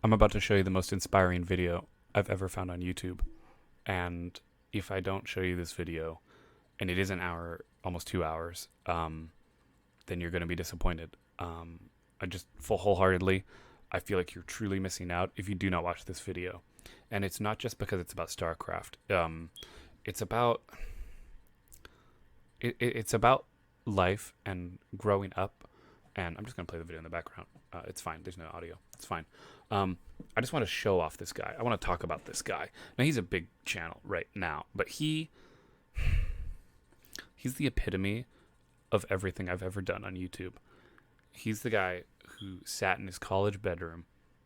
I'm about to show you the most inspiring video I've ever found on YouTube. And if I don't show you this video, and it is an hour, almost 2 hours, then you're going to be disappointed. I just full wholeheartedly, I feel like you're truly missing out if you do not watch this video. And it's not just because it's about StarCraft. It's about it's about life and growing up. And I'm just gonna play the video in the background. It's fine. There's no audio. It's fine. I just want to show off this guy. I want to talk about this guy. Now he's a big channel right now, but he's the epitome of everything I've ever done on YouTube. He's the guy who sat in his college bedroom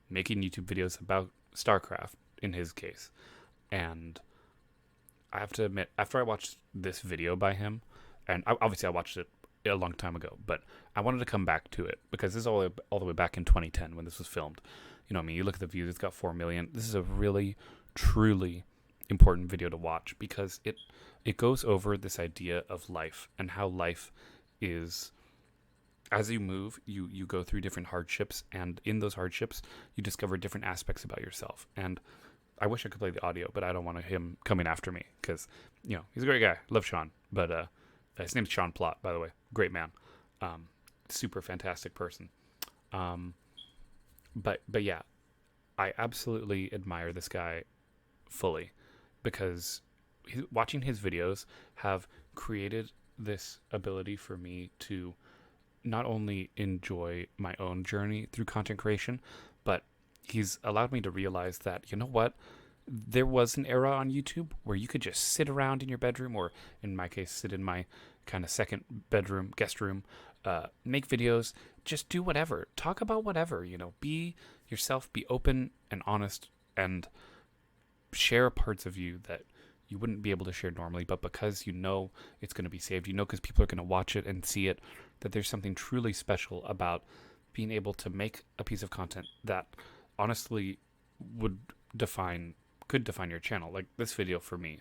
making YouTube videos about StarCraft in his case. And I have to admit, after I watched this video by him, and obviously I watched it a long time ago, but I wanted to come back to it because this is all the way back in 2010 when this was filmed. You know what I mean? You look at the views, it's got 4 million. This is a really, truly important video to watch because it goes over this idea of life and how life is. As you move, you go through different hardships, and in those hardships, you discover different aspects about yourself. And I wish I could play the audio, but I don't want him coming after me because, he's a great guy. Love Sean, but his name's Sean Plott, by the way. Great man. Super fantastic person. But yeah, I absolutely admire this guy fully because watching his videos have created this ability for me to not only enjoy my own journey through content creation, but he's allowed me to realize that, you know what? There was an era on YouTube where you could just sit around in your bedroom, or in my case, sit in my kind of second bedroom, guest room, make videos, just do whatever, talk about whatever, be yourself, be open and honest, and share parts of you that you wouldn't be able to share normally, but because it's going to be saved, because people are going to watch it and see it, that there's something truly special about being able to make a piece of content that honestly could define your channel. Like this video for me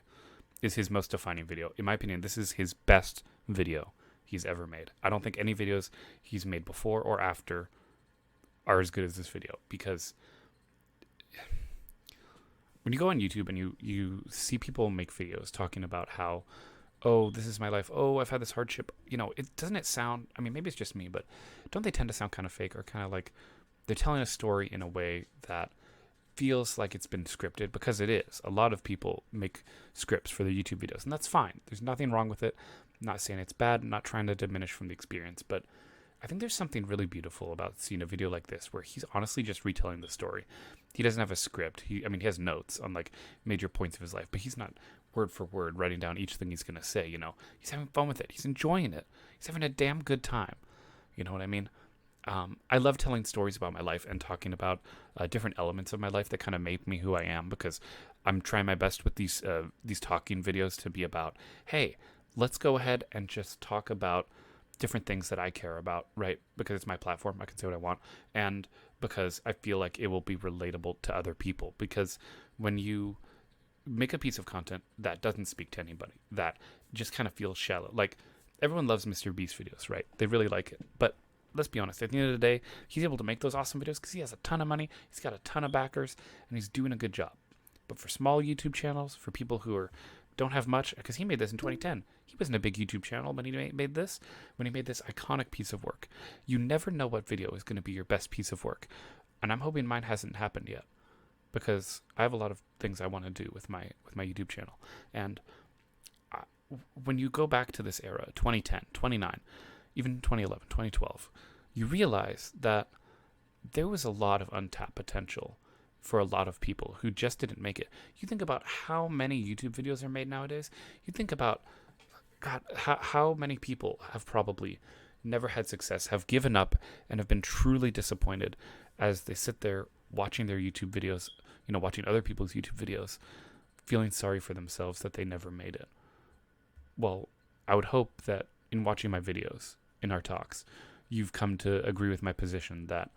is his most defining video. In my opinion, this is his best video he's ever made. I don't think any videos he's made before or after are as good as this video, because when you go on YouTube and you see people make videos talking about how, oh, this is my life, oh, I've had this hardship, it sound, I mean, maybe it's just me, but don't they tend to sound kind of fake, or kind of like they're telling a story in a way that feels like it's been scripted? Because it is. A lot of people make scripts for their YouTube videos, and that's fine. There's nothing wrong with it. I'm not saying it's bad. I'm not trying to diminish from the experience, but I think there's something really beautiful about seeing a video like this where he's honestly just retelling the story. He doesn't have a script. He has notes on like major points of his life, but he's not word for word writing down each thing he's going to say. He's having fun with it. He's enjoying it. He's having a damn good time. You know what I mean? I love telling stories about my life and talking about different elements of my life that kind of make me who I am, because I'm trying my best with these talking videos to be about, hey, let's go ahead and just talk about different things that I care about, right? Because it's my platform, I can say what I want, and because I feel like it will be relatable to other people. Because when you make a piece of content that doesn't speak to anybody, that just kind of feels shallow, like everyone loves Mr. Beast videos, right? They really like it, but let's be honest, at the end of the day, he's able to make those awesome videos because he has a ton of money, he's got a ton of backers, and he's doing a good job. But for small YouTube channels, for people who don't have much, because he made this in 2010. He wasn't a big YouTube channel when he made this iconic piece of work. You never know what video is going to be your best piece of work. And I'm hoping mine hasn't happened yet, because I have a lot of things I want to do with my YouTube channel. And when you go back to this era, 2010, 2009, even 2011, 2012, you realize that there was a lot of untapped potential for a lot of people who just didn't make it. You think about how many YouTube videos are made nowadays. You think about, God, how many people have probably never had success, have given up, and have been truly disappointed as they sit there watching their YouTube videos, watching other people's YouTube videos, feeling sorry for themselves that they never made it. Well, I would hope that in watching my videos, in our talks, you've come to agree with my position that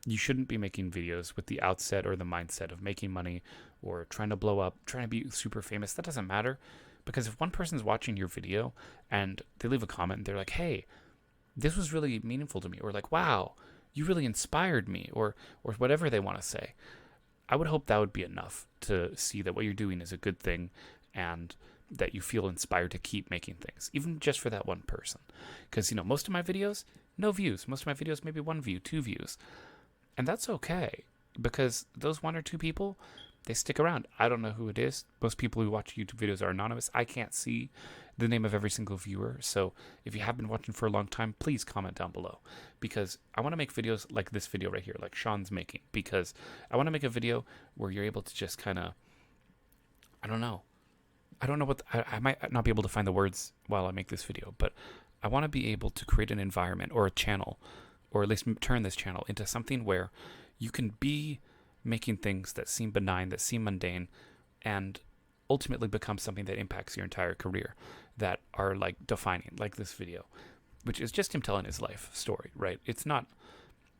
you shouldn't be making videos with the outset or the mindset of making money or trying to blow up, trying to be super famous. That doesn't matter, because if one person's watching your video and they leave a comment and they're like, hey, this was really meaningful to me, or like, wow, you really inspired me, or whatever they want to say. I would hope that would be enough to see that what you're doing is a good thing, and that you feel inspired to keep making things, even just for that one person. Because, most of my videos, no views. Most of my videos, maybe 1 view, 2 views. And that's okay, because those 1 or 2 people, they stick around. I don't know who it is. Most people who watch YouTube videos are anonymous. I can't see the name of every single viewer. So if you have been watching for a long time, please comment down below, because I want to make videos like this video right here, like Sean's making, because I want to make a video where you're able to just kind of, I don't know what, I might not be able to find the words while I make this video, but I want to be able to create an environment or a channel, or at least turn this channel into something where you can be making things that seem benign, that seem mundane, and ultimately become something that impacts your entire career, that are like defining, like this video, which is just him telling his life story, right? It's not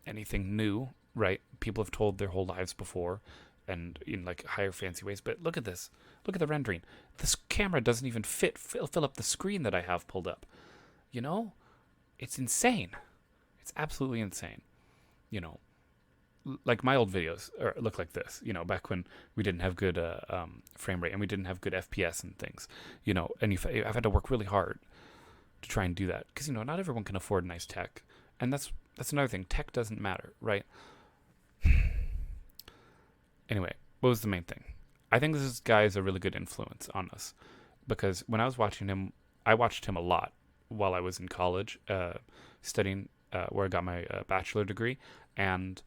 anything new, right? People have told their whole lives before, and in like higher fancy ways, but look at this. Look at the rendering. This camera doesn't even fill up the screen that I have pulled up. It's insane. It's absolutely insane. Like my old videos look like this, back when we didn't have good frame rate, and we didn't have good FPS and things, and I've had to work really hard to try and do that, because, not everyone can afford nice tech. And that's another thing. Tech doesn't matter, right? Anyway, what was the main thing? I think this guy is a really good influence on us, because when I was watching him, I watched him a lot while I was in college, studying, where I got my bachelor degree, and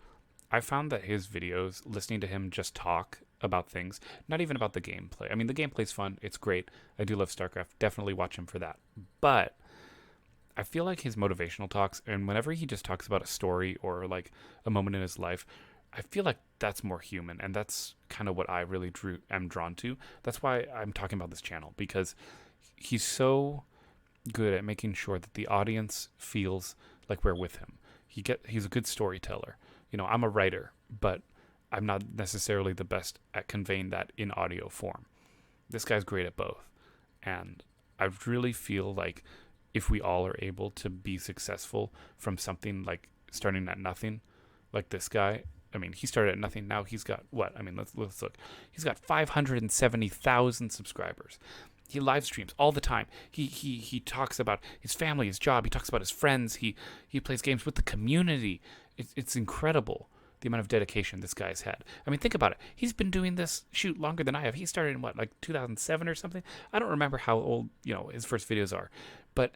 I found that his videos, listening to him just talk about things, not even about the gameplay. I mean, the gameplay's fun. It's great. I do love StarCraft. Definitely watch him for that. But I feel like his motivational talks, and whenever he just talks about a story or like a moment in his life, I feel like that's more human, and that's kind of what I really am drawn to. That's why I'm talking about this channel, because he's so good at making sure that the audience feels like we're with him. He's a good storyteller. I'm a writer, but I'm not necessarily the best at conveying that in audio form. This guy's great at both. And I really feel like if we all are able to be successful from something like starting at nothing, like this guy, I mean, he started at nothing. Now he's got what? I mean, let's look. He's got 570,000 subscribers. He live streams all the time. He talks about his family, his job. He talks about his friends. He plays games with the community. It's incredible the amount of dedication this guy's had. I mean, think about it. He's been doing this longer than I have. He started in like 2007 or something. I don't remember how old his first videos are, but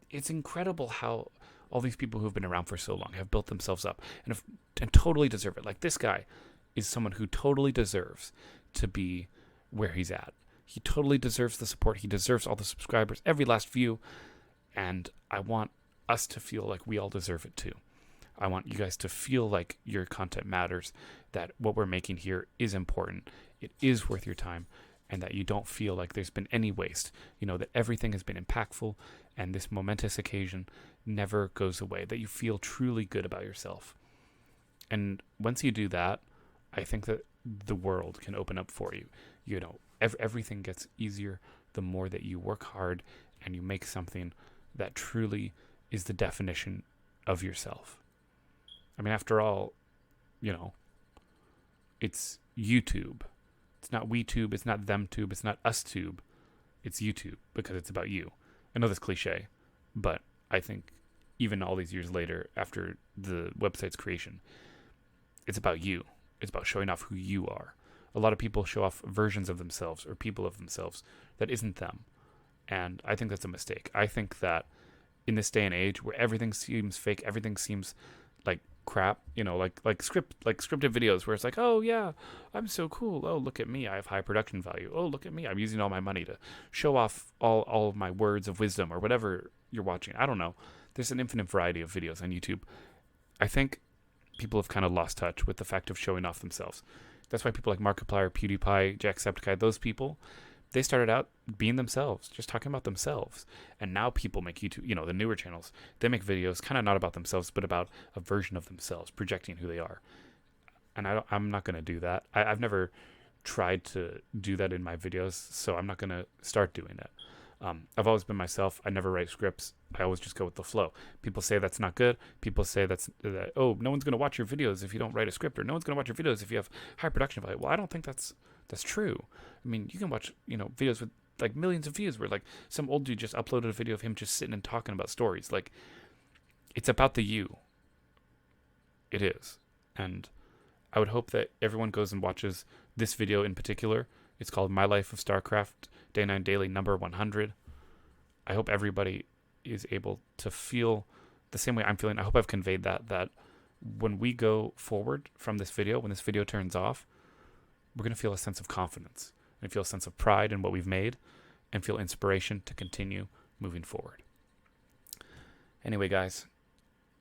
it's incredible how all these people who've been around for so long have built themselves up and totally deserve it. Like, this guy is someone who totally deserves to be where he's at. He totally deserves the support. He deserves all the subscribers, every last view. And I want us to feel like we all deserve it too. I want you guys to feel like your content matters, that what we're making here is important, it is worth your time, and that you don't feel like there's been any waste. That everything has been impactful, and this momentous occasion never goes away, that you feel truly good about yourself. And once you do that, I think that the world can open up for you. Everything gets easier the more that you work hard and you make something that truly is the definition of yourself. I mean, after all, it's YouTube. It's not WeTube, it's not ThemTube, it's not UsTube. It's YouTube, because it's about you. I know that's cliche, but I think even all these years later, after the website's creation, it's about you. It's about showing off who you are. A lot of people show off versions of themselves or people of themselves that isn't them. And I think that's a mistake. I think that in this day and age where everything seems fake, everything seems like crap, like scripted videos where it's like, oh yeah, I'm so cool. Oh, look at me. I have high production value. Oh, look at me. I'm using all my money to show off all of my words of wisdom or whatever you're watching. I don't know. There's an infinite variety of videos on YouTube. I think people have kind of lost touch with the fact of showing off themselves. That's why people like Markiplier, PewDiePie, Jacksepticeye, those people, they started out being themselves, just talking about themselves. And now people make YouTube, the newer channels, they make videos kind of not about themselves, but about a version of themselves, projecting who they are. And I'm not going to do that. I've never tried to do that in my videos, so I'm not going to start doing it. I've always been myself. I never write scripts. I always just go with the flow. People say that's not good. People say oh, no one's going to watch your videos if you don't write a script, or no one's going to watch your videos if you have high production value. Well, I don't think that's true. I mean, you can watch, videos with like millions of views where like some old dude just uploaded a video of him just sitting and talking about stories. Like, it's about the you. It is. And I would hope that everyone goes and watches this video in particular. It's called My Life of StarCraft, Day 9 Daily, number 100. I hope everybody is able to feel the same way I'm feeling. I hope I've conveyed that when we go forward from this video, when this video turns off, we're going to feel a sense of confidence and feel a sense of pride in what we've made and feel inspiration to continue moving forward. Anyway, guys,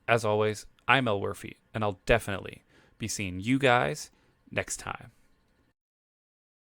as always, I'm Elwirfy, and I'll definitely be seeing you guys next time.